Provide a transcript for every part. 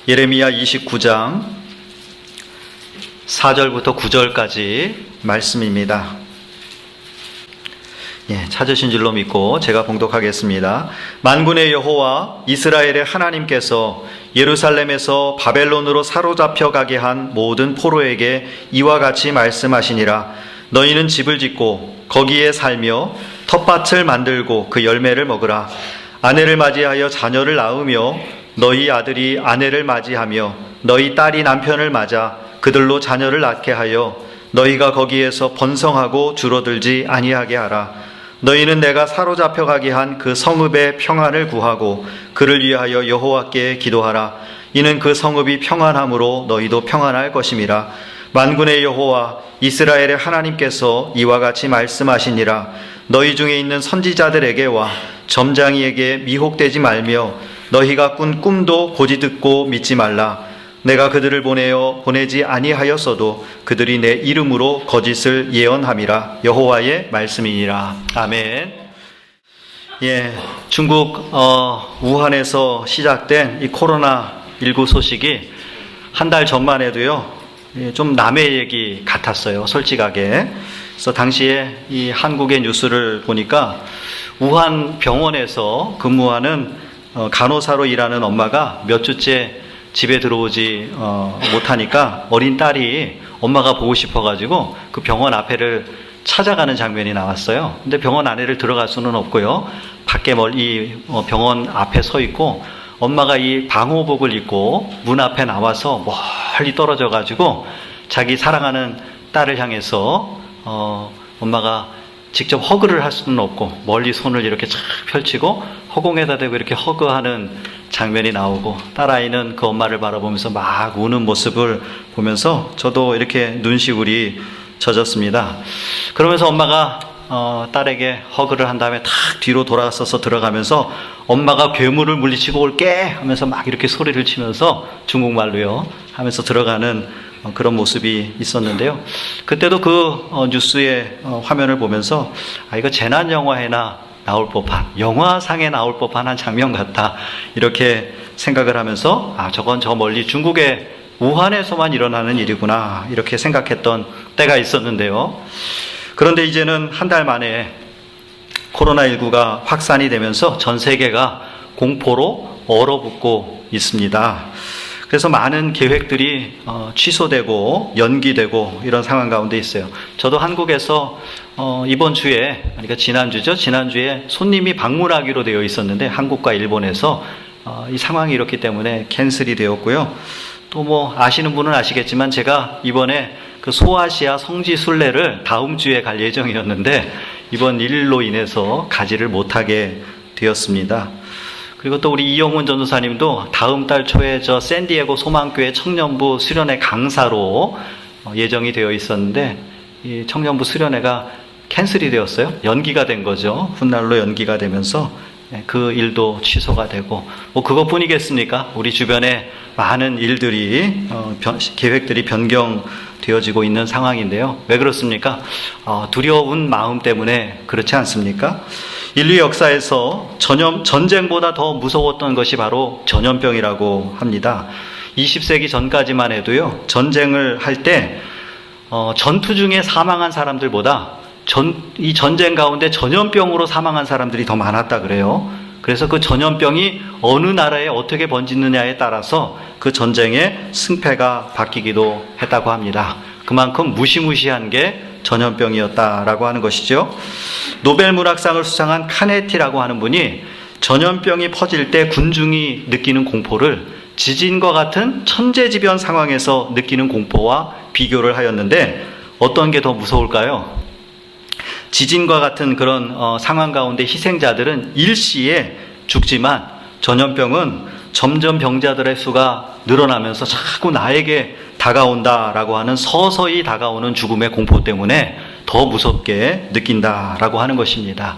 예레미야 29장 4절부터 9절까지 말씀입니다. 찾으신 줄로 믿고 제가 봉독하겠습니다. 만군의 여호와 이스라엘의 하나님께서 예루살렘에서 바벨론으로 사로잡혀 가게 한 모든 포로에게 이와 같이 말씀하시니라. 너희는 집을 짓고 거기에 살며 텃밭을 만들고 그 열매를 먹으라. 아내를 맞이하여 자녀를 낳으며 너희 아들이 아내를 맞이하며 너희 딸이 남편을 맞아 그들로 자녀를 낳게 하여 너희가 거기에서 번성하고 줄어들지 아니하게 하라. 너희는 내가 사로잡혀 가게 한 그 성읍의 평안을 구하고 그를 위하여 여호와께 기도하라. 이는 그 성읍이 평안함으로 너희도 평안할 것임이라. 만군의 여호와 이스라엘의 하나님께서 이와 같이 말씀하시니라. 너희 중에 있는 선지자들에게와 점장이에게 미혹되지 말며 너희가 꾼 꿈도 고지 듣고 믿지 말라. 내가 그들을 보내지 아니하였어도 그들이 내 이름으로 거짓을 예언함이라. 여호와의 말씀이니라. 아멘. 중국 우한에서 시작된 이 코로나19 소식이 한 달 전만 해도요, 좀 남의 얘기 같았어요, 솔직하게. 그래서 당시에 이 한국의 뉴스를 보니까 우한 병원에서 근무하는 간호사로 일하는 엄마가 몇 주째 집에 들어오지 못하니까 어린 딸이 엄마가 보고 싶어가지고 그 병원 앞에를 찾아가는 장면이 나왔어요. 근데 병원 안에를 들어갈 수는 없고요, 밖에 멀리 병원 앞에 서 있고 엄마가 이 방호복을 입고 문 앞에 나와서 멀리 떨어져가지고 자기 사랑하는 딸을 향해서 엄마가 직접 허그를 할 수는 없고 멀리 손을 이렇게 쫙 펼치고 허공에다 대고 이렇게 허그하는 장면이 나오고, 딸아이는 그 엄마를 바라보면서 막 우는 모습을 보면서 저도 이렇게 눈시울이 젖었습니다. 그러면서 엄마가 딸에게 허그를 한 다음에 탁 뒤로 돌아서서 들어가면서 엄마가 괴물을 물리치고 올게 하면서 막 이렇게 소리를 치면서 중국말로요 하면서 들어가는 그런 모습이 있었는데요. 그때도 그 뉴스의 화면을 보면서 이거 재난 영화에나 나올 법한, 영화상에 나올 법한 한 장면 같다, 이렇게 생각을 하면서 저건 저 멀리 중국의 우한에서만 일어나는 일이구나, 이렇게 생각했던 때가 있었는데요. 그런데 이제는 한 달 만에 코로나19가 확산이 되면서 전 세계가 공포로 얼어붙고 있습니다. 그래서 많은 계획들이 취소되고 연기되고 이런 상황 가운데 있어요. 저도 한국에서 이번 주에, 그러니까 지난주죠, 지난주에 손님이 방문하기로 되어 있었는데 한국과 일본에서 이 상황이 이렇기 때문에 캔슬이 되었고요. 또 아시는 분은 아시겠지만 제가 이번에 그 소아시아 성지 순례를 다음 주에 갈 예정이었는데 이번 일로 인해서 가지를 못하게 되었습니다. 그리고 또 우리 이영훈 전도사님도 다음 달 초에 저 샌디에고 소망교회 청년부 수련회 강사로 예정이 되어 있었는데 이 청년부 수련회가 캔슬이 되었어요. 연기가 된 거죠. 훗날로 연기가 되면서 그 일도 취소가 되고, 그것뿐이겠습니까? 우리 주변에 많은 일들이 계획들이 변경되어지고 있는 상황인데요. 왜 그렇습니까? 두려운 마음 때문에 그렇지 않습니까? 인류 역사에서 전쟁보다 더 무서웠던 것이 바로 전염병이라고 합니다. 20세기 전까지만 해도요, 전쟁을 할 때 전투 중에 사망한 사람들보다 이 전쟁 가운데 전염병으로 사망한 사람들이 더 많았다 그래요. 그래서 그 전염병이 어느 나라에 어떻게 번지느냐에 따라서 그 전쟁의 승패가 바뀌기도 했다고 합니다. 그만큼 무시무시한 게 전염병이었다라고 하는 것이죠. 노벨 문학상을 수상한 카네티라고 하는 분이 전염병이 퍼질 때 군중이 느끼는 공포를 지진과 같은 천재지변 상황에서 느끼는 공포와 비교를 하였는데 어떤 게 더 무서울까요? 지진과 같은 그런 상황 가운데 희생자들은 일시에 죽지만 전염병은 점점 병자들의 수가 늘어나면서 자꾸 나에게 다가온다라고 하는 서서히 다가오는 죽음의 공포 때문에 더 무섭게 느낀다라고 하는 것입니다.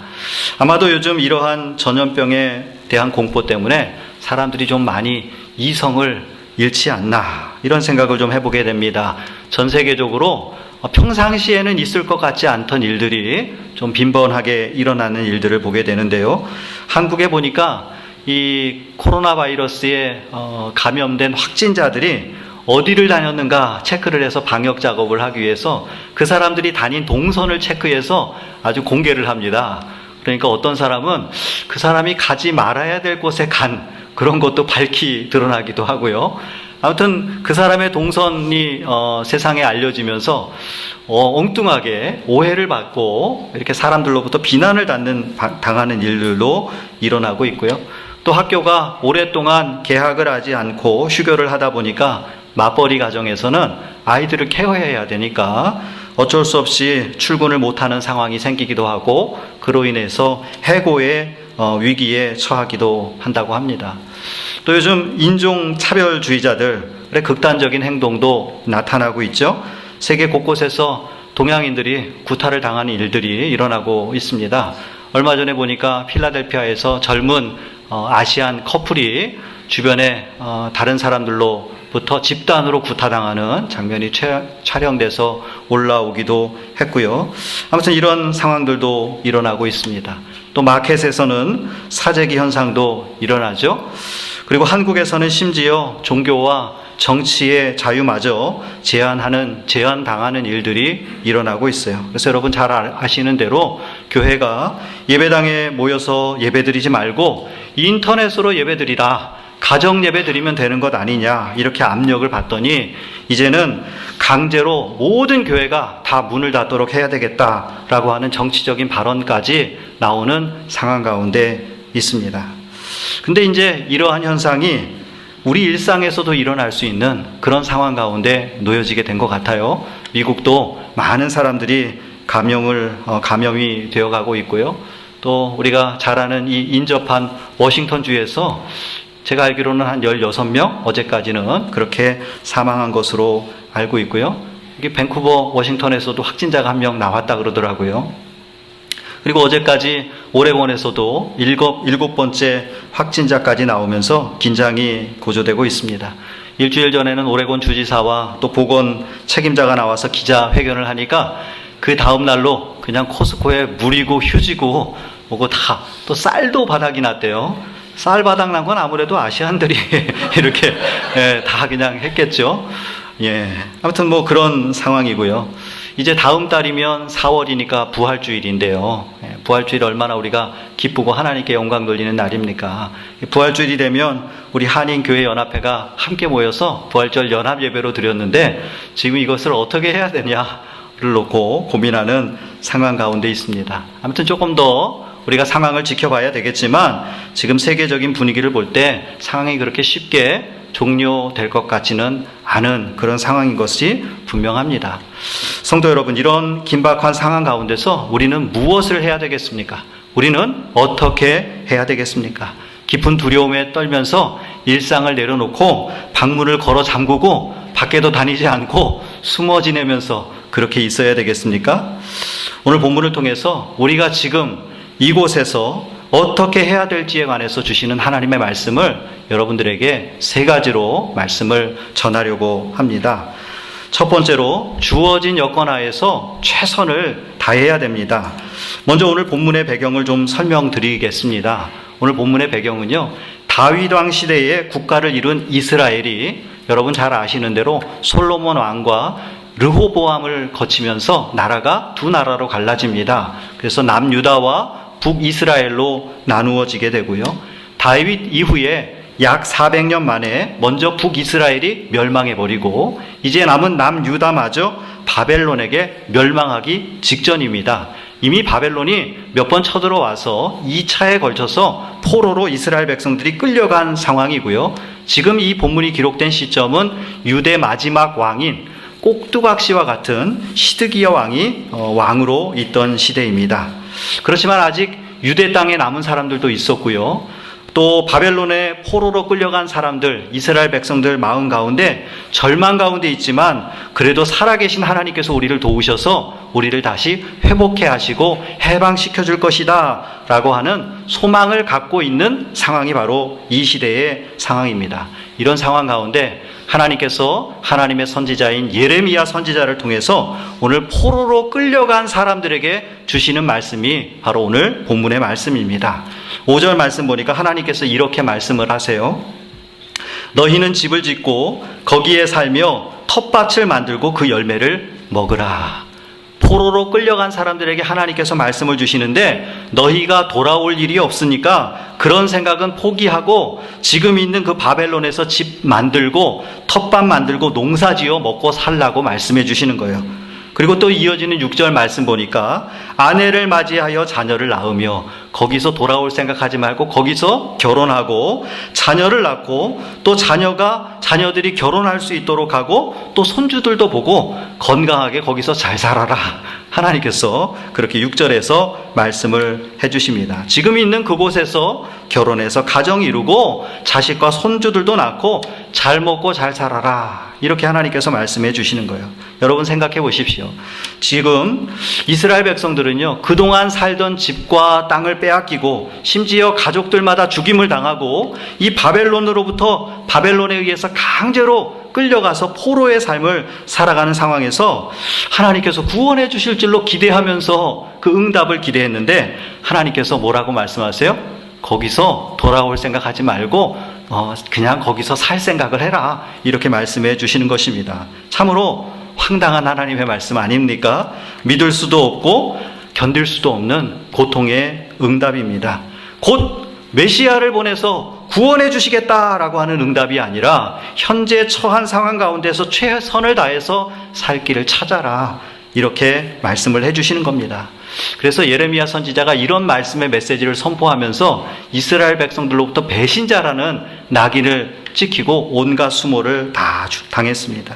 아마도 요즘 이러한 전염병에 대한 공포 때문에 사람들이 좀 많이 이성을 잃지 않나, 이런 생각을 좀 해보게 됩니다. 전 세계적으로 평상시에는 있을 것 같지 않던 일들이 좀 빈번하게 일어나는 일들을 보게 되는데요. 한국에 보니까 이 코로나 바이러스에 감염된 확진자들이 어디를 다녔는가 체크를 해서 방역 작업을 하기 위해서 그 사람들이 다닌 동선을 체크해서 아주 공개를 합니다. 그러니까 어떤 사람은 그 사람이 가지 말아야 될 곳에 간 그런 것도 밝히 드러나기도 하고요. 아무튼 그 사람의 동선이 세상에 알려지면서 엉뚱하게 오해를 받고 이렇게 사람들로부터 비난을 당하는 일들도 일어나고 있고요. 또 학교가 오랫동안 개학을 하지 않고 휴교를 하다 보니까 맞벌이 가정에서는 아이들을 케어해야 되니까 어쩔 수 없이 출근을 못하는 상황이 생기기도 하고 그로 인해서 해고의 위기에 처하기도 한다고 합니다. 또 요즘 인종차별주의자들의 극단적인 행동도 나타나고 있죠. 세계 곳곳에서 동양인들이 구타를 당하는 일들이 일어나고 있습니다. 얼마 전에 보니까 필라델피아에서 젊은 아시안 커플이 주변에 다른 사람들로부터 집단으로 구타당하는 장면이 촬영돼서 올라오기도 했고요. 아무튼 이런 상황들도 일어나고 있습니다. 또 마켓에서는 사재기 현상도 일어나죠. 그리고 한국에서는 심지어 종교와 정치의 자유마저 제한당하는 일들이 일어나고 있어요. 그래서 여러분 잘 아시는 대로 교회가 예배당에 모여서 예배드리지 말고 인터넷으로 예배드리라, 가정 예배 드리면 되는 것 아니냐 이렇게 압력을 받더니 이제는 강제로 모든 교회가 다 문을 닫도록 해야 되겠다라고 하는 정치적인 발언까지 나오는 상황 가운데 있습니다. 근데 이제 이러한 현상이 우리 일상에서도 일어날 수 있는 그런 상황 가운데 놓여지게 된 것 같아요. 미국도 많은 사람들이 감염이 되어가고 있고요. 또 우리가 잘 아는 이 인접한 워싱턴주에서 제가 알기로는 한 16명 어제까지는 그렇게 사망한 것으로 알고 있고요. 이게 밴쿠버 워싱턴에서도 확진자가 1명 나왔다 그러더라고요. 그리고 어제까지 오레곤에서도 7번째 확진자까지 나오면서 긴장이 고조되고 있습니다. 일주일 전에는 오레곤 주지사와 또 보건 책임자가 나와서 기자회견을 하니까 그 다음 날로 그냥 코스코에 물이고 휴지고 뭐고 다 또 쌀도 바닥이 났대요. 쌀 바닥 난 건 아무래도 아시안들이 이렇게 다 그냥 했겠죠. 아무튼 뭐 그런 상황이고요. 이제 다음 달이면 4월이니까 부활주일인데요. 부활주일 얼마나 우리가 기쁘고 하나님께 영광 돌리는 날입니까? 부활주일이 되면 우리 한인교회연합회가 함께 모여서 부활절 연합예배로 드렸는데 지금 이것을 어떻게 해야 되냐를 놓고 고민하는 상황 가운데 있습니다. 아무튼 조금 더 우리가 상황을 지켜봐야 되겠지만 지금 세계적인 분위기를 볼 때 상황이 그렇게 쉽게 종료될 것 같지는 않은 그런 상황인 것이 분명합니다. 성도 여러분, 이런 긴박한 상황 가운데서 우리는 무엇을 해야 되겠습니까? 우리는 어떻게 해야 되겠습니까? 깊은 두려움에 떨면서 일상을 내려놓고 방문을 걸어 잠그고 밖에도 다니지 않고 숨어 지내면서 그렇게 있어야 되겠습니까? 오늘 본문을 통해서 우리가 지금 이곳에서 어떻게 해야 될지에 관해서 주시는 하나님의 말씀을 여러분들에게 3가지로 말씀을 전하려고 합니다. 첫 번째로 주어진 여건 하에서 최선을 다해야 됩니다. 먼저 오늘 본문의 배경을 좀 설명드리겠습니다. 오늘 본문의 배경은요, 다윗 왕 시대에 국가를 이룬 이스라엘이 여러분 잘 아시는 대로 솔로몬 왕과 르호보암을 거치면서 나라가 두 나라로 갈라집니다. 그래서 남유다와 북이스라엘로 나누어지게 되고요. 다윗 이후에 약 400년 만에 먼저 북이스라엘이 멸망해버리고 이제 남은 남유다마저 바벨론에게 멸망하기 직전입니다. 이미 바벨론이 몇 번 쳐들어와서 2차에 걸쳐서 포로로 이스라엘 백성들이 끌려간 상황이고요. 지금 이 본문이 기록된 시점은 유대 마지막 왕인 꼭두각시와 같은 시드기야 왕이 왕으로 있던 시대입니다. 그렇지만 아직 유대 땅에 남은 사람들도 있었고요. 또 바벨론의 포로로 끌려간 사람들, 이스라엘 백성들 마음 가운데 절망 가운데 있지만 그래도 살아계신 하나님께서 우리를 도우셔서 우리를 다시 회복해 하시고 해방시켜 줄 것이다 라고 하는 소망을 갖고 있는 상황이 바로 이 시대의 상황입니다. 이런 상황 가운데 하나님께서 하나님의 선지자인 예레미야 선지자를 통해서 오늘 포로로 끌려간 사람들에게 주시는 말씀이 바로 오늘 본문의 말씀입니다. 5절 말씀 보니까 하나님께서 이렇게 말씀을 하세요. 너희는 집을 짓고 거기에 살며 텃밭을 만들고 그 열매를 먹으라. 포로로 끌려간 사람들에게 하나님께서 말씀을 주시는데 너희가 돌아올 일이 없으니까 그런 생각은 포기하고 지금 있는 그 바벨론에서 집 만들고 텃밭 만들고 농사지어 먹고 살라고 말씀해 주시는 거예요. 그리고 또 이어지는 6절 말씀 보니까 아내를 맞이하여 자녀를 낳으며 거기서 돌아올 생각하지 말고 거기서 결혼하고 자녀를 낳고 또 자녀들이 결혼할 수 있도록 하고 또 손주들도 보고 건강하게 거기서 잘 살아라. 하나님께서 그렇게 6절에서 말씀을 해주십니다. 지금 있는 그곳에서 결혼해서 가정 이루고 자식과 손주들도 낳고 잘 먹고 잘 살아라. 이렇게 하나님께서 말씀해 주시는 거예요. 여러분 생각해 보십시오. 지금 이스라엘 백성들은요, 그동안 살던 집과 땅을 빼앗기고 심지어 가족들마다 죽임을 당하고 이 바벨론에 의해서 강제로 끌려가서 포로의 삶을 살아가는 상황에서 하나님께서 구원해 주실 줄로 기대하면서 그 응답을 기대했는데 하나님께서 뭐라고 말씀하세요? 거기서 돌아올 생각하지 말고 그냥 거기서 살 생각을 해라. 이렇게 말씀해 주시는 것입니다. 참으로 황당한 하나님의 말씀 아닙니까? 믿을 수도 없고 견딜 수도 없는 고통의 응답입니다. 곧 메시아를 보내서 구원해 주시겠다라고 하는 응답이 아니라 현재 처한 상황 가운데서 최선을 다해서 살 길을 찾아라. 이렇게 말씀을 해주시는 겁니다. 그래서 예레미야 선지자가 이런 말씀의 메시지를 선포하면서 이스라엘 백성들로부터 배신자라는 낙인을 찍히고 온갖 수모를 다 당했습니다.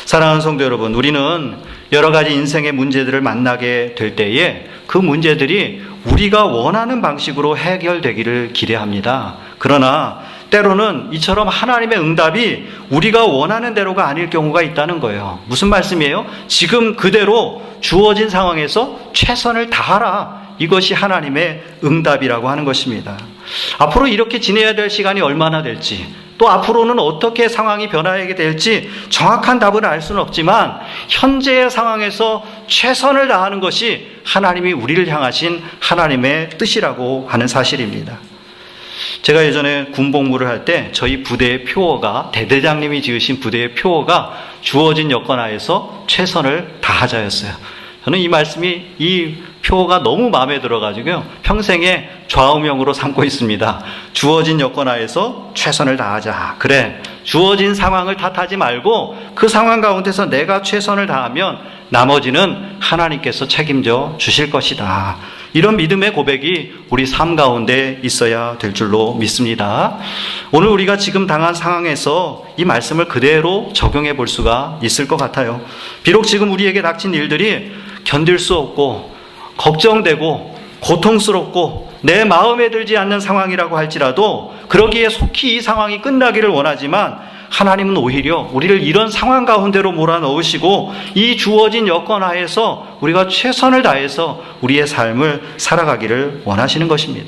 사랑하는 성도 여러분, 우리는 여러 가지 인생의 문제들을 만나게 될 때에 그 문제들이 우리가 원하는 방식으로 해결되기를 기대합니다. 그러나 때로는 이처럼 하나님의 응답이 우리가 원하는 대로가 아닐 경우가 있다는 거예요. 무슨 말씀이에요? 지금 그대로 주어진 상황에서 최선을 다하라. 이것이 하나님의 응답이라고 하는 것입니다. 앞으로 이렇게 지내야 될 시간이 얼마나 될지, 또 앞으로는 어떻게 상황이 변화하게 될지 정확한 답을 알 수는 없지만 현재의 상황에서 최선을 다하는 것이 하나님이 우리를 향하신 하나님의 뜻이라고 하는 사실입니다. 제가 예전에 군복무를 할 때 저희 부대의 표어가, 대대장님이 지으신 부대의 표어가 주어진 여건 하에서 최선을 다하자였어요. 저는 이 말씀이, 이 표어가 너무 마음에 들어가지고요, 평생에 좌우명으로 삼고 있습니다. 주어진 여건 하에서 최선을 다하자. 그래, 주어진 상황을 탓하지 말고 그 상황 가운데서 내가 최선을 다하면 나머지는 하나님께서 책임져 주실 것이다. 이런 믿음의 고백이 우리 삶 가운데 있어야 될 줄로 믿습니다. 오늘 우리가 지금 당한 상황에서 이 말씀을 그대로 적용해 볼 수가 있을 것 같아요. 비록 지금 우리에게 닥친 일들이 견딜 수 없고 걱정되고 고통스럽고 내 마음에 들지 않는 상황이라고 할지라도 그러기에 속히 이 상황이 끝나기를 원하지만 하나님은 오히려 우리를 이런 상황 가운데로 몰아넣으시고 이 주어진 여건 하에서 우리가 최선을 다해서 우리의 삶을 살아가기를 원하시는 것입니다.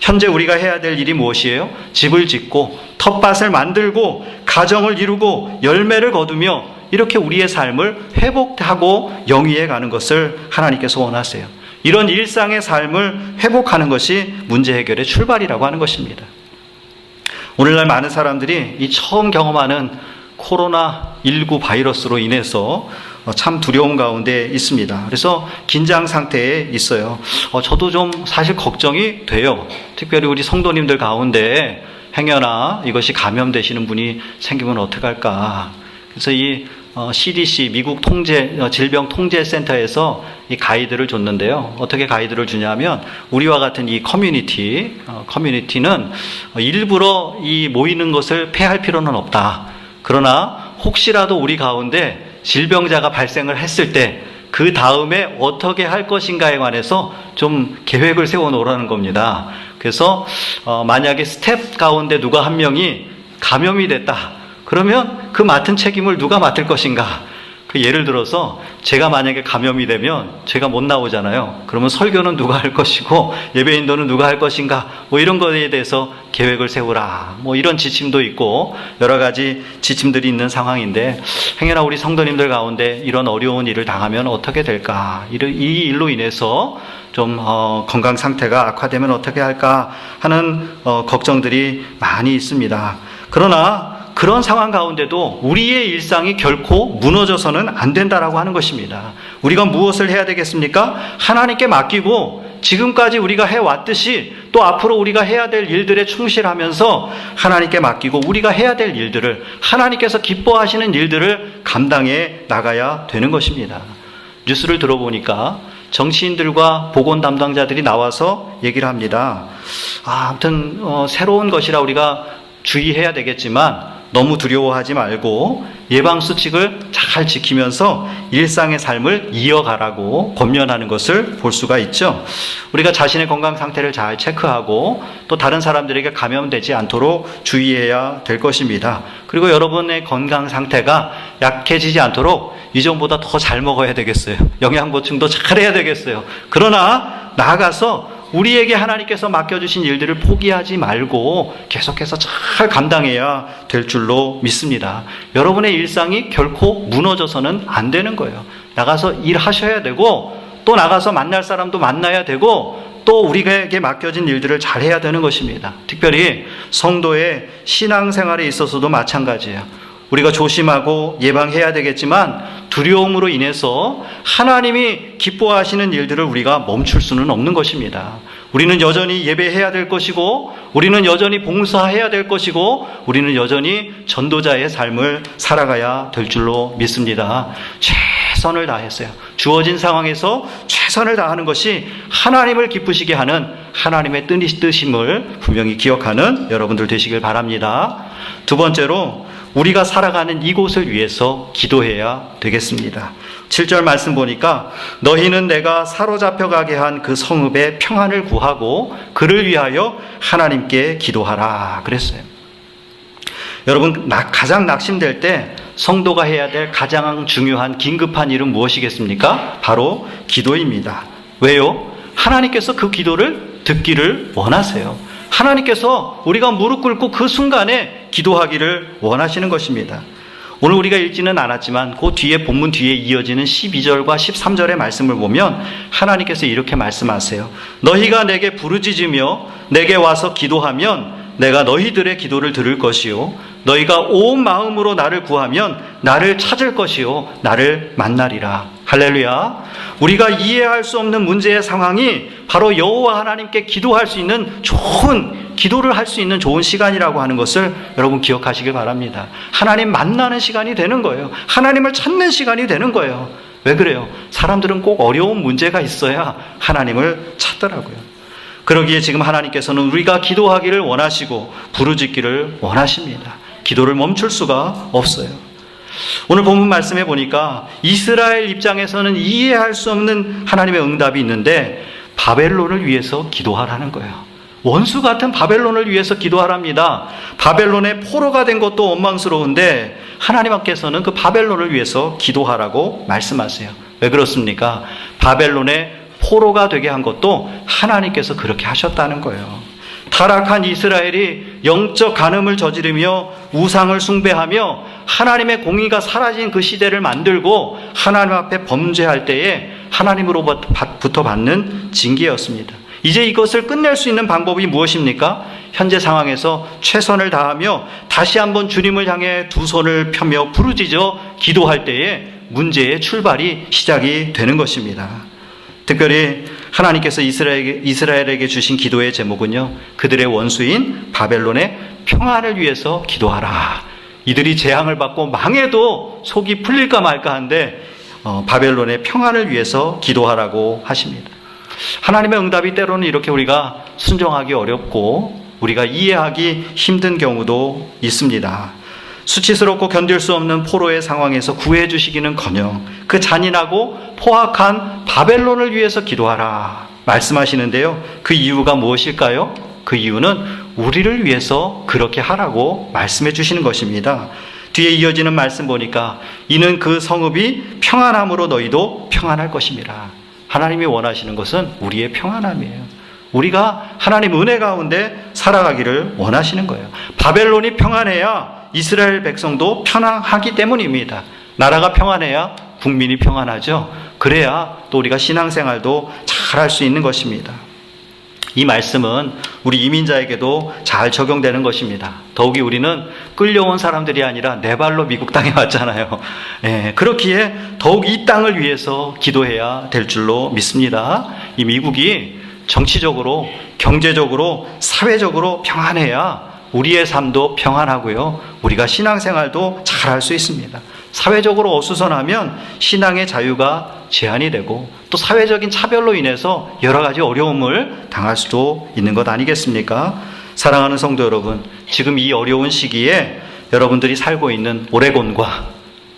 현재 우리가 해야 될 일이 무엇이에요? 집을 짓고 텃밭을 만들고 가정을 이루고 열매를 거두며 이렇게 우리의 삶을 회복하고 영위해 가는 것을 하나님께서 원하세요. 이런 일상의 삶을 회복하는 것이 문제 해결의 출발이라고 하는 것입니다. 오늘날 많은 사람들이 이 처음 경험하는 코로나19 바이러스로 인해서 참 두려움 가운데 있습니다. 그래서 긴장 상태에 있어요. 저도 좀 사실 걱정이 돼요. 특별히 우리 성도님들 가운데 행여나 이것이 감염되시는 분이 생기면 어떡할까. 그래서 이 CDC 미국 질병통제센터에서 이 가이드를 줬는데요. 어떻게 가이드를 주냐면 우리와 같은 이 커뮤니티는 일부러 이 모이는 것을 폐할 필요는 없다. 그러나 혹시라도 우리 가운데 질병자가 발생을 했을 때 그 다음에 어떻게 할 것인가에 관해서 좀 계획을 세워 놓으라는 겁니다. 그래서 만약에 스텝 가운데 누가 한 명이 감염이 됐다. 그러면 그 맡은 책임을 누가 맡을 것인가? 그 예를 들어서 제가 만약에 감염이 되면 제가 못 나오잖아요. 그러면 설교는 누가 할 것이고 예배 인도는 누가 할 것인가, 뭐 이런 거에 대해서 계획을 세우라, 뭐 이런 지침도 있고 여러 가지 지침들이 있는 상황인데, 행여나 우리 성도님들 가운데 이런 어려운 일을 당하면 어떻게 될까, 이 일로 인해서 좀 건강 상태가 악화되면 어떻게 할까 하는 걱정들이 많이 있습니다. 그러나 그런 상황 가운데도 우리의 일상이 결코 무너져서는 안 된다라고 하는 것입니다. 우리가 무엇을 해야 되겠습니까? 하나님께 맡기고 지금까지 우리가 해왔듯이 또 앞으로 우리가 해야 될 일들에 충실하면서 하나님께 맡기고 우리가 해야 될 일들을, 하나님께서 기뻐하시는 일들을 감당해 나가야 되는 것입니다. 뉴스를 들어보니까 정치인들과 보건 담당자들이 나와서 얘기를 합니다. 아무튼 새로운 것이라 우리가 주의해야 되겠지만 너무 두려워하지 말고 예방수칙을 잘 지키면서 일상의 삶을 이어가라고 권면하는 것을 볼 수가 있죠. 우리가 자신의 건강 상태를 잘 체크하고 또 다른 사람들에게 감염되지 않도록 주의해야 될 것입니다. 그리고 여러분의 건강 상태가 약해지지 않도록 이전보다 더 잘 먹어야 되겠어요. 영양 보충도 잘 해야 되겠어요. 그러나 나아가서 우리에게 하나님께서 맡겨주신 일들을 포기하지 말고 계속해서 잘 감당해야 될 줄로 믿습니다. 여러분의 일상이 결코 무너져서는 안 되는 거예요. 나가서 일하셔야 되고 또 나가서 만날 사람도 만나야 되고 또 우리에게 맡겨진 일들을 잘 해야 되는 것입니다. 특별히 성도의 신앙생활에 있어서도 마찬가지예요. 우리가 조심하고 예방해야 되겠지만 두려움으로 인해서 하나님이 기뻐하시는 일들을 우리가 멈출 수는 없는 것입니다. 우리는 여전히 예배해야 될 것이고 우리는 여전히 봉사해야 될 것이고 우리는 여전히 전도자의 삶을 살아가야 될 줄로 믿습니다. 최선을 다했어요. 주어진 상황에서 최선을 다하는 것이 하나님을 기쁘시게 하는 하나님의 뜻임을 분명히 기억하는 여러분들 되시길 바랍니다. 두 번째로 우리가 살아가는 이곳을 위해서 기도해야 되겠습니다. 7절 말씀 보니까 너희는 내가 사로잡혀 가게 한 그 성읍의 평안을 구하고 그를 위하여 하나님께 기도하라 그랬어요. 여러분, 가장 낙심될 때 성도가 해야 될 가장 중요한 긴급한 일은 무엇이겠습니까? 바로 기도입니다. 왜요? 하나님께서 그 기도를 듣기를 원하세요. 하나님께서 우리가 무릎 꿇고 그 순간에 기도하기를 원하시는 것입니다. 오늘 우리가 읽지는 않았지만 그 뒤에 본문 뒤에 이어지는 12절과 13절의 말씀을 보면 하나님께서 이렇게 말씀하세요. 너희가 내게 부르짖으며 내게 와서 기도하면 내가 너희들의 기도를 들을 것이요 너희가 온 마음으로 나를 구하면 나를 찾을 것이요 나를 만나리라. 할렐루야. 우리가 이해할 수 없는 문제의 상황이 바로 여호와 하나님께 기도할 수 있는 좋은 기도를 할 수 있는 좋은 시간이라고 하는 것을 여러분 기억하시길 바랍니다. 하나님 만나는 시간이 되는 거예요. 하나님을 찾는 시간이 되는 거예요. 왜 그래요? 사람들은 꼭 어려운 문제가 있어야 하나님을 찾더라고요. 그러기에 지금 하나님께서는 우리가 기도하기를 원하시고 부르짖기를 원하십니다. 기도를 멈출 수가 없어요. 오늘 본문 말씀해 보니까 이스라엘 입장에서는 이해할 수 없는 하나님의 응답이 있는데 바벨론을 위해서 기도하라는 거예요. 원수 같은 바벨론을 위해서 기도하랍니다. 바벨론의 포로가 된 것도 원망스러운데 하나님께서는 그 바벨론을 위해서 기도하라고 말씀하세요. 왜 그렇습니까? 바벨론의 포로가 되게 한 것도 하나님께서 그렇게 하셨다는 거예요. 타락한 이스라엘이 영적 간음을 저지르며 우상을 숭배하며 하나님의 공의가 사라진 그 시대를 만들고 하나님 앞에 범죄할 때에 하나님으로부터 받는 징계였습니다. 이제 이것을 끝낼 수 있는 방법이 무엇입니까? 현재 상황에서 최선을 다하며 다시 한번 주님을 향해 두 손을 펴며 부르짖어 기도할 때에 문제의 출발이 시작이 되는 것입니다. 특별히 하나님께서 이스라엘에게 주신 기도의 제목은요, 그들의 원수인 바벨론의 평안을 위해서 기도하라. 이들이 재앙을 받고 망해도 속이 풀릴까 말까 한데 바벨론의 평안을 위해서 기도하라고 하십니다. 하나님의 응답이 때로는 이렇게 우리가 순종하기 어렵고 우리가 이해하기 힘든 경우도 있습니다. 수치스럽고 견딜 수 없는 포로의 상황에서 구해 주시기는커녕 그 잔인하고 포악한 바벨론을 위해서 기도하라 말씀하시는데요. 그 이유가 무엇일까요? 그 이유는 우리를 위해서 그렇게 하라고 말씀해 주시는 것입니다. 뒤에 이어지는 말씀 보니까 이는 그 성읍이 평안함으로 너희도 평안할 것입니다. 하나님이 원하시는 것은 우리의 평안함이에요. 우리가 하나님 은혜 가운데 살아가기를 원하시는 거예요. 바벨론이 평안해야 이스라엘 백성도 평안하기 때문입니다. 나라가 평안해야 국민이 평안하죠. 그래야 또 우리가 신앙생활도 잘할 수 있는 것입니다. 이 말씀은 우리 이민자에게도 잘 적용되는 것입니다. 더욱이 우리는 끌려온 사람들이 아니라 내 발로 미국 땅에 왔잖아요. 그렇기에 더욱 이 땅을 위해서 기도해야 될 줄로 믿습니다. 이 미국이 정치적으로, 경제적으로, 사회적으로 평안해야 우리의 삶도 평안하고요. 우리가 신앙생활도 잘할 수 있습니다. 사회적으로 어수선하면 신앙의 자유가 제한이 되고 또 사회적인 차별로 인해서 여러 가지 어려움을 당할 수도 있는 것 아니겠습니까? 사랑하는 성도 여러분, 지금 이 어려운 시기에 여러분들이 살고 있는 오레곤과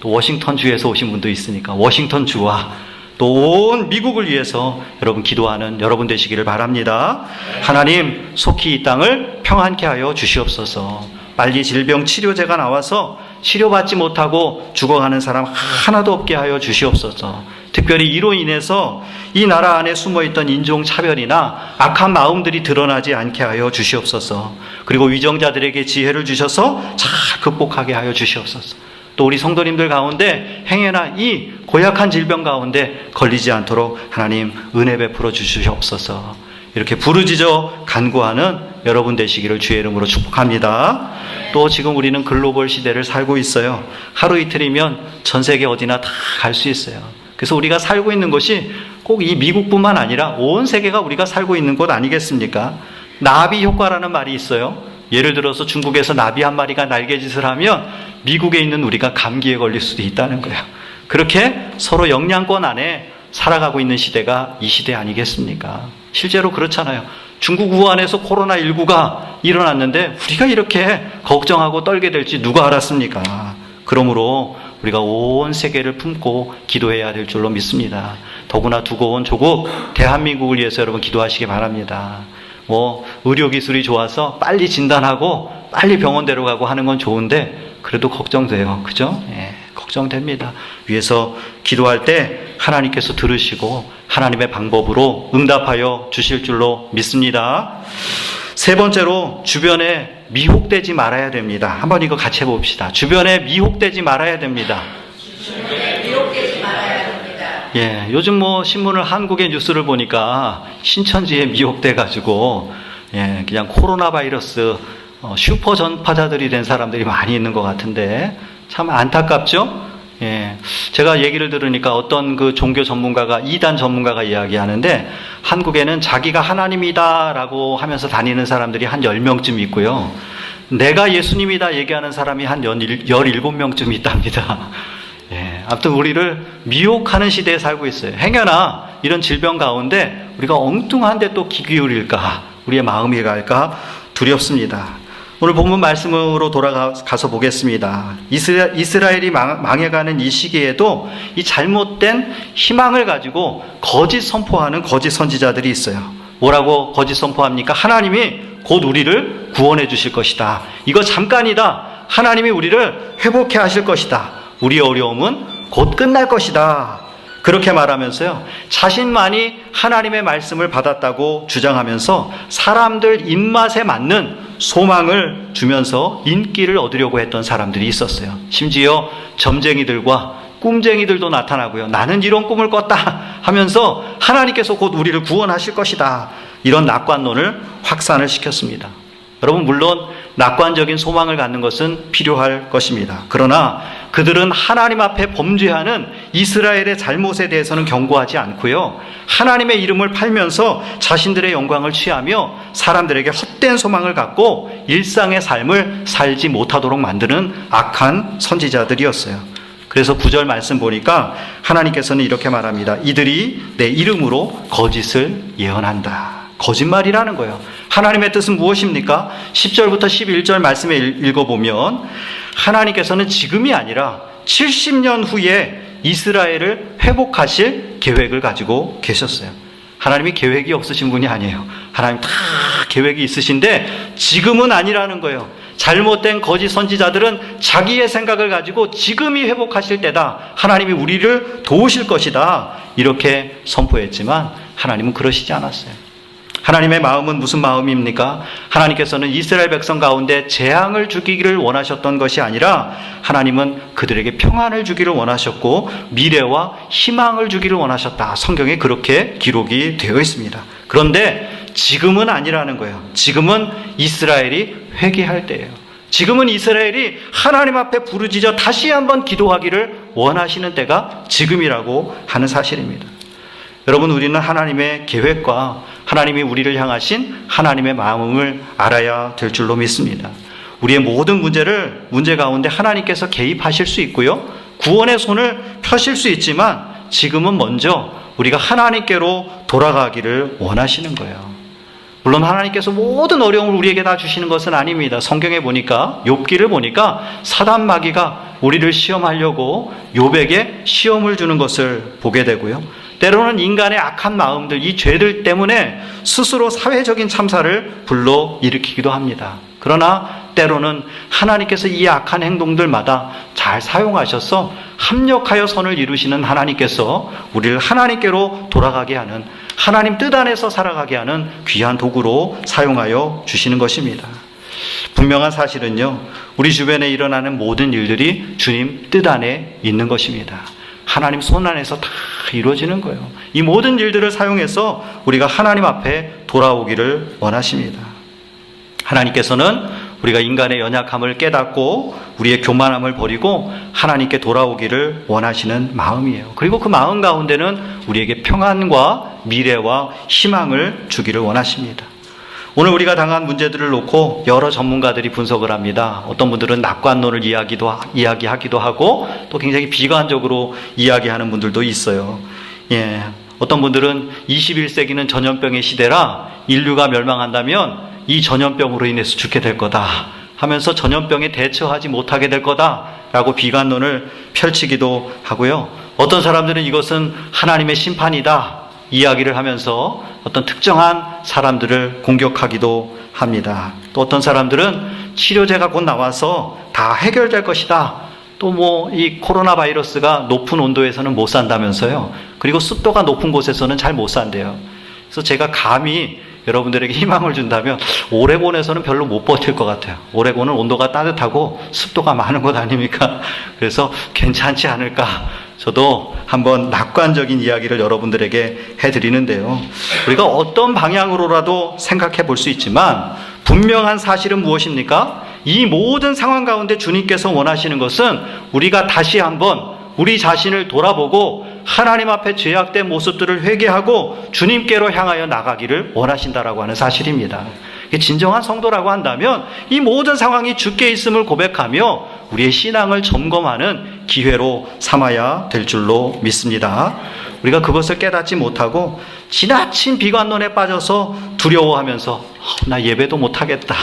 또 워싱턴 주에서 오신 분도 있으니까 워싱턴 주와 또 온 미국을 위해서 여러분 기도하는 여러분 되시기를 바랍니다. 하나님 속히 이 땅을 평안케 하여 주시옵소서. 빨리 질병 치료제가 나와서 치료받지 못하고 죽어가는 사람 하나도 없게 하여 주시옵소서. 특별히 이로 인해서 이 나라 안에 숨어있던 인종차별이나 악한 마음들이 드러나지 않게 하여 주시옵소서. 그리고 위정자들에게 지혜를 주셔서 잘 극복하게 하여 주시옵소서. 또 우리 성도님들 가운데 행여나 이 고약한 질병 가운데 걸리지 않도록 하나님 은혜 베풀어 주시옵소서. 이렇게 부르짖어 간구하는 여러분 되시기를 주의 이름으로 축복합니다. 또 지금 우리는 글로벌 시대를 살고 있어요. 하루 이틀이면 전 세계 어디나 다 갈 수 있어요. 그래서 우리가 살고 있는 것이 꼭 이 미국뿐만 아니라 온 세계가 우리가 살고 있는 곳 아니겠습니까? 나비 효과라는 말이 있어요. 예를 들어서 중국에서 나비 한 마리가 날개짓을 하면 미국에 있는 우리가 감기에 걸릴 수도 있다는 거예요. 그렇게 서로 영향권 안에 살아가고 있는 시대가 이 시대 아니겠습니까? 실제로 그렇잖아요. 중국 우한에서 코로나19가 일어났는데 우리가 이렇게 걱정하고 떨게 될지 누가 알았습니까? 그러므로 우리가 온 세계를 품고 기도해야 될 줄로 믿습니다. 더구나 두고 온 조국 대한민국을 위해서 여러분 기도하시기 바랍니다. 의료기술이 좋아서 빨리 진단하고 빨리 병원 데려가고 하는 건 좋은데 그래도 걱정돼요. 그죠? 걱정됩니다. 위해서 기도할 때 하나님께서 들으시고 하나님의 방법으로 응답하여 주실 줄로 믿습니다. 세 번째로 주변에 미혹되지 말아야 됩니다. 한번 이거 같이 해봅시다. 주변에 미혹되지 말아야 됩니다. 주변에 미혹되지 말아야 됩니다. 요즘 신문을 한국의 뉴스를 보니까 신천지에 미혹돼가지고 그냥 코로나 바이러스 슈퍼 전파자들이 된 사람들이 많이 있는 것 같은데 참 안타깝죠? 제가 얘기를 들으니까 어떤 그 종교 전문가가, 이단 전문가가 이야기하는데 한국에는 자기가 하나님이다라고 하면서 다니는 사람들이 한 10명쯤 있고요. 내가 예수님이다 얘기하는 사람이 한 17명쯤 있답니다. 아무튼 우리를 미혹하는 시대에 살고 있어요. 행여나 이런 질병 가운데 우리가 엉뚱한데 또 귀 기울일까, 우리의 마음이 갈까 두렵습니다. 오늘 본문 말씀으로 돌아가서 보겠습니다. 이스라엘이 망해가는 이 시기에도 이 잘못된 희망을 가지고 거짓 선포하는 거짓 선지자들이 있어요. 뭐라고 거짓 선포합니까? 하나님이 곧 우리를 구원해 주실 것이다. 이거 잠깐이다. 하나님이 우리를 회복해 하실 것이다. 우리의 어려움은 곧 끝날 것이다. 그렇게 말하면서요, 자신만이 하나님의 말씀을 받았다고 주장하면서 사람들 입맛에 맞는 소망을 주면서 인기를 얻으려고 했던 사람들이 있었어요. 심지어 점쟁이들과 꿈쟁이들도 나타나고요. 나는 이런 꿈을 꿨다 하면서 하나님께서 곧 우리를 구원하실 것이다. 이런 낙관론을 확산을 시켰습니다. 여러분, 물론 낙관적인 소망을 갖는 것은 필요할 것입니다. 그러나 그들은 하나님 앞에 범죄하는 이스라엘의 잘못에 대해서는 경고하지 않고요, 하나님의 이름을 팔면서 자신들의 영광을 취하며 사람들에게 헛된 소망을 갖고 일상의 삶을 살지 못하도록 만드는 악한 선지자들이었어요. 그래서 9절 말씀 보니까 하나님께서는 이렇게 말합니다. 이들이 내 이름으로 거짓을 예언한다. 거짓말이라는 거예요. 하나님의 뜻은 무엇입니까? 10절부터 11절 말씀에 읽어보면 하나님께서는 지금이 아니라 70년 후에 이스라엘을 회복하실 계획을 가지고 계셨어요. 하나님이 계획이 없으신 분이 아니에요. 하나님 다 계획이 있으신데 지금은 아니라는 거예요. 잘못된 거짓 선지자들은 자기의 생각을 가지고 지금이 회복하실 때다, 하나님이 우리를 도우실 것이다, 이렇게 선포했지만 하나님은 그러시지 않았어요. 하나님의 마음은 무슨 마음입니까? 하나님께서는 이스라엘 백성 가운데 재앙을 주기를 원하셨던 것이 아니라 하나님은 그들에게 평안을 주기를 원하셨고 미래와 희망을 주기를 원하셨다. 성경에 그렇게 기록이 되어 있습니다. 그런데 지금은 아니라는 거예요. 지금은 이스라엘이 회개할 때예요. 지금은 이스라엘이 하나님 앞에 부르짖어 다시 한번 기도하기를 원하시는 때가 지금이라고 하는 사실입니다. 여러분, 우리는 하나님의 계획과 하나님이 우리를 향하신 하나님의 마음을 알아야 될 줄로 믿습니다. 우리의 모든 문제 가운데 하나님께서 개입하실 수 있고요, 구원의 손을 펴실 수 있지만 지금은 먼저 우리가 하나님께로 돌아가기를 원하시는 거예요. 물론 하나님께서 모든 어려움을 우리에게 다 주시는 것은 아닙니다. 성경에 보니까, 욥기를 보니까 사단 마귀가 우리를 시험하려고 욥에게 시험을 주는 것을 보게 되고요, 때로는 인간의 악한 마음들, 이 죄들 때문에 스스로 사회적인 참사를 불러일으키기도 합니다. 그러나 때로는 하나님께서 이 악한 행동들마다 잘 사용하셔서 합력하여 선을 이루시는 하나님께서 우리를 하나님께로 돌아가게 하는, 하나님 뜻 안에서 살아가게 하는 귀한 도구로 사용하여 주시는 것입니다. 분명한 사실은요, 우리 주변에 일어나는 모든 일들이 주님 뜻 안에 있는 것입니다. 하나님 손 안에서 다 이루어지는 거예요. 이 모든 일들을 사용해서 우리가 하나님 앞에 돌아오기를 원하십니다. 하나님께서는 우리가 인간의 연약함을 깨닫고 우리의 교만함을 버리고 하나님께 돌아오기를 원하시는 마음이에요. 그리고 그 마음 가운데는 우리에게 평안과 미래와 희망을 주기를 원하십니다. 오늘 우리가 당한 문제들을 놓고 여러 전문가들이 분석을 합니다. 어떤 분들은 낙관론을 이야기하기도 하고 또 굉장히 비관적으로 이야기하는 분들도 있어요. 어떤 분들은 21세기는 전염병의 시대라 인류가 멸망한다면 이 전염병으로 인해서 죽게 될 거다 하면서 전염병에 대처하지 못하게 될 거다라고 비관론을 펼치기도 하고요. 어떤 사람들은 이것은 하나님의 심판이다 이야기를 하면서 어떤 특정한 사람들을 공격하기도 합니다. 또 어떤 사람들은 치료제가 곧 나와서 다 해결될 것이다. 또 이 코로나 바이러스가 높은 온도에서는 못 산다면서요. 그리고 습도가 높은 곳에서는 잘 못 산대요. 그래서 제가 감히 여러분들에게 희망을 준다면 오레곤에서는 별로 못 버틸 것 같아요. 오레곤은 온도가 따뜻하고 습도가 많은 곳 아닙니까? 그래서 괜찮지 않을까. 저도 한번 낙관적인 이야기를 여러분들에게 해드리는데요. 우리가 어떤 방향으로라도 생각해 볼 수 있지만 분명한 사실은 무엇입니까? 이 모든 상황 가운데 주님께서 원하시는 것은 우리가 다시 한번 우리 자신을 돌아보고 하나님 앞에 죄악된 모습들을 회개하고 주님께로 향하여 나가기를 원하신다라고 하는 사실입니다. 진정한 성도라고 한다면 이 모든 상황이 주께 있음을 고백하며 우리의 신앙을 점검하는 기회로 삼아야 될 줄로 믿습니다. 우리가 그것을 깨닫지 못하고 지나친 비관론에 빠져서 두려워하면서 나 예배도 못하겠다,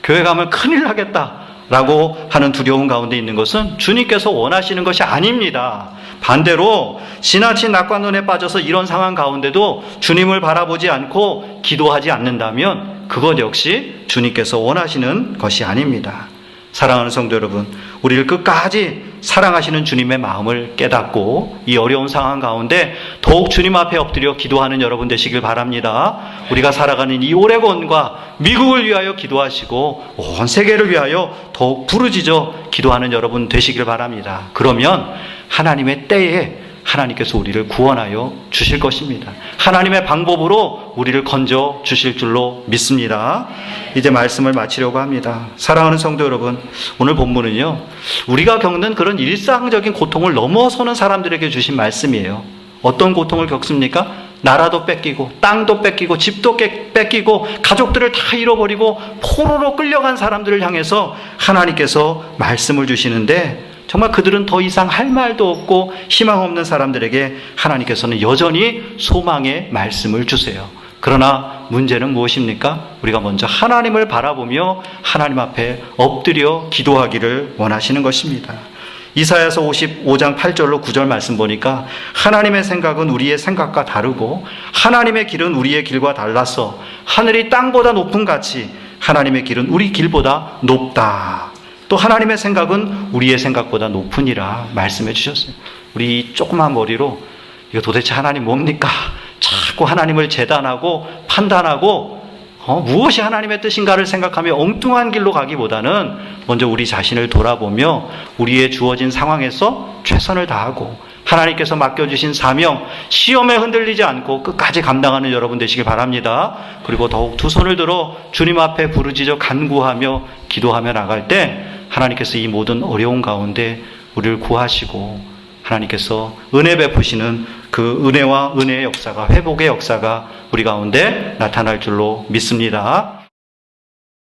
교회 가면 큰일 나겠다 라고 하는 두려움 가운데 있는 것은 주님께서 원하시는 것이 아닙니다. 반대로 지나친 낙관론에 빠져서 이런 상황 가운데도 주님을 바라보지 않고 기도하지 않는다면 그것 역시 주님께서 원하시는 것이 아닙니다. 사랑하는 성도 여러분, 우리를 끝까지 사랑하시는 주님의 마음을 깨닫고 이 어려운 상황 가운데 더욱 주님 앞에 엎드려 기도하는 여러분 되시길 바랍니다. 우리가 살아가는 이 오레곤과 미국을 위하여 기도하시고 온 세계를 위하여 더욱 부르짖어 기도하는 여러분 되시길 바랍니다. 그러면 하나님의 때에 하나님께서 우리를 구원하여 주실 것입니다. 하나님의 방법으로 우리를 건져 주실 줄로 믿습니다. 이제 말씀을 마치려고 합니다. 사랑하는 성도 여러분, 오늘 본문은요, 우리가 겪는 그런 일상적인 고통을 넘어서는 사람들에게 주신 말씀이에요. 어떤 고통을 겪습니까? 나라도 뺏기고 땅도 뺏기고 집도 뺏기고 가족들을 다 잃어버리고 포로로 끌려간 사람들을 향해서 하나님께서 말씀을 주시는데 정말 그들은 더 이상 할 말도 없고 희망 없는 사람들에게 하나님께서는 여전히 소망의 말씀을 주세요. 그러나 문제는 무엇입니까? 우리가 먼저 하나님을 바라보며 하나님 앞에 엎드려 기도하기를 원하시는 것입니다. 이사야서 55장 8절로 9절 말씀 보니까 하나님의 생각은 우리의 생각과 다르고 하나님의 길은 우리의 길과 달라서 하늘이 땅보다 높음 같이 하나님의 길은 우리 길보다 높다. 또 하나님의 생각은 우리의 생각보다 높으니라 말씀해 주셨어요. 우리 조그만 머리로 이거 도대체 하나님 뭡니까? 자꾸 하나님을 재단하고 판단하고 무엇이 하나님의 뜻인가를 생각하며 엉뚱한 길로 가기보다는 먼저 우리 자신을 돌아보며 우리의 주어진 상황에서 최선을 다하고 하나님께서 맡겨주신 사명, 시험에 흔들리지 않고 끝까지 감당하는 여러분 되시길 바랍니다. 그리고 더욱 두 손을 들어 주님 앞에 부르짖어 간구하며 기도하며 나갈 때 하나님께서 이 모든 어려운 가운데 우리를 구하시고 하나님께서 은혜 베푸시는 그 은혜와 은혜의 역사가, 회복의 역사가 우리 가운데 나타날 줄로 믿습니다.